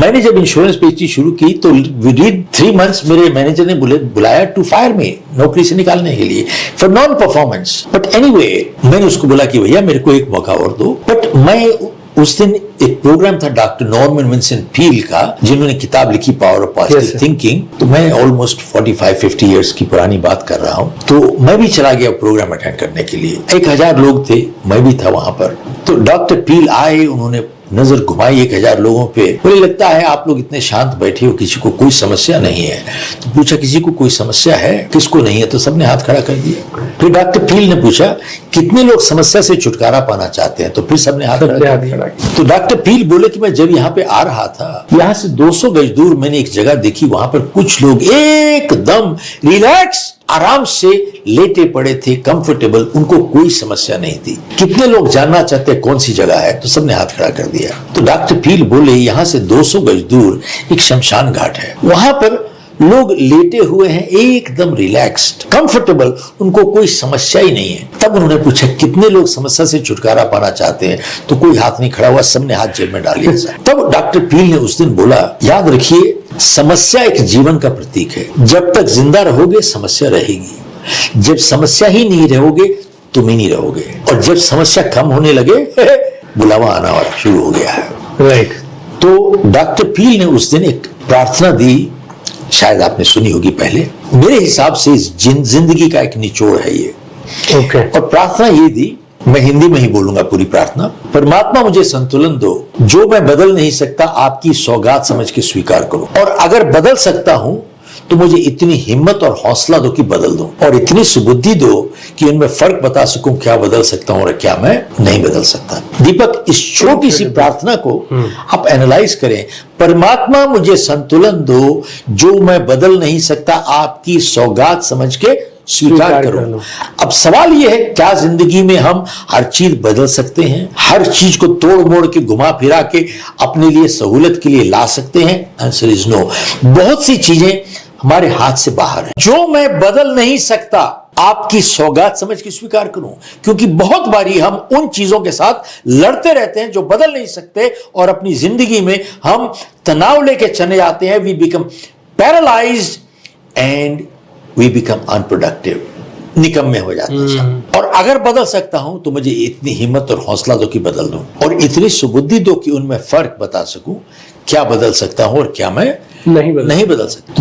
मैंने जब इंश्योरेंस बेचनी शुरू की तो विदिन 3 months मेरे मैनेजर ने बुलाया टू फायर मी, नौकरी से निकालने के लिए for non performance. But anyway मैंने उसको बोला कि भैया मेरे को एक मौका और दो। बट मैं उस दिन एक प्रोग्राम था डॉक्टर नॉर्मन विंसेंट पील का, जिन्होंने किताब लिखी पावर ऑफ पॉजिटिव थिंकिंग। तो मैं ऑलमोस्ट 45-50 इयर्स की पुरानी बात कर रहा हूं। तो मैं भी चला गया प्रोग्राम अटेंड करने के लिए। 1000 लोग थे, मैं भी था वहां पर। तो डॉक्टर पील आए, उन्होंने नजर घुमाई 1000 लोगों पे। मुझे लगता है आप लोग इतने शांत बैठे हो, किसी को कोई समस्या नहीं है। तो पूछा किसी को कोई समस्या है, किसको नहीं है? तो सबने हाथ खड़ा कर दिया। फिर डॉक्टर पील ने पूछा कितने लोग समस्या से छुटकारा पाना चाहते हैं? तो फिर सबने हाथ खड़ा कर दिया। तो डॉक्टर पील बोले कि मैं जब यहाँ पे आ रहा था, यहाँ से 200 गज दूर मैंने एक जगह देखी, वहां पर कुछ लोग एकदम रिलैक्स आराम से लेटे पड़े थे, कंफर्टेबल, उनको कोई समस्या नहीं थी। कितने लोग जानना चाहते हैं कौन सी जगह है? तो सबने हाथ खड़ा कर दिया। तो डॉक्टर पील बोले यहाँ से 200 गज दूर एक शमशान घाट है, वहां पर लोग लेटे हुए हैं, एकदम रिलैक्स्ड, कंफर्टेबल, उनको कोई समस्या ही नहीं है। तब उन्होंने पूछा कितने लोग समस्या से छुटकारा पाना चाहते हैं? तो कोई हाथ नहीं खड़ा हुआ, सबने हाथ जेब में डाल लिया। तब डॉक्टर पील ने उस दिन बोला, याद रखिए समस्या एक जीवन का प्रतीक है। जब तक जिंदा रहोगे समस्या रहेगी, जब समस्या ही नहीं रहोगे तुम ही नहीं रहोगे, और जब समस्या कम होने लगे बुलावा आना शुरू हो गया है। राइट। तो डॉक्टर पील ने उस दिन एक प्रार्थना दी, शायद आपने सुनी होगी पहले। मेरे हिसाब से इस जिंदगी का एक निचोड़ है ये। ओके। और प्रार्थना ये दी, मैं हिंदी में ही बोलूंगा पूरी प्रार्थना। परमात्मा मुझे संतुलन दो, जो मैं बदल नहीं सकता आपकी सौगात समझ के स्वीकार करो, और अगर बदल सकता हूं तो मुझे इतनी हिम्मत और हौसला दो कि बदल दो, और इतनी सुबुद्धि दो कि उनमें फर्क बता सकूं क्या बदल सकता हूं और क्या मैं नहीं बदल सकता। दीपक, इस छोटी सी प्रार्थना को आप एनालाइज करें। परमात्मा मुझे संतुलन दो, जो मैं बदल नहीं सकता आपकी सौगात समझ के स्वीकार करो। अब सवाल यह है, क्या जिंदगी में हम हर चीज बदल सकते हैं? हर चीज को तोड़ मोड़ के घुमा फिरा के अपने लिए सहूलत के लिए ला सकते हैं? Answer is no. बहुत सी चीजें हमारे हाथ से बाहर है। जो मैं बदल नहीं सकता आपकी सौगात समझ के स्वीकार करूं, क्योंकि बहुत बारी हम उन चीजों के साथ लड़ते रहते हैं जो बदल नहीं सकते, और अपनी जिंदगी में हम तनाव लेके चले जाते हैं। We become paralysed and we become unproductive, निकम्मे हो जाते हैं। और अगर बदल सकता हूं तो मुझे इतनी हिम्मत और हौसला दो कि बदल दूं, और इतनी सुबुद्धि दो कि उनमें फर्क बता सकूं क्या बदल सकता हूं और क्या मैं नहीं बदल सकता।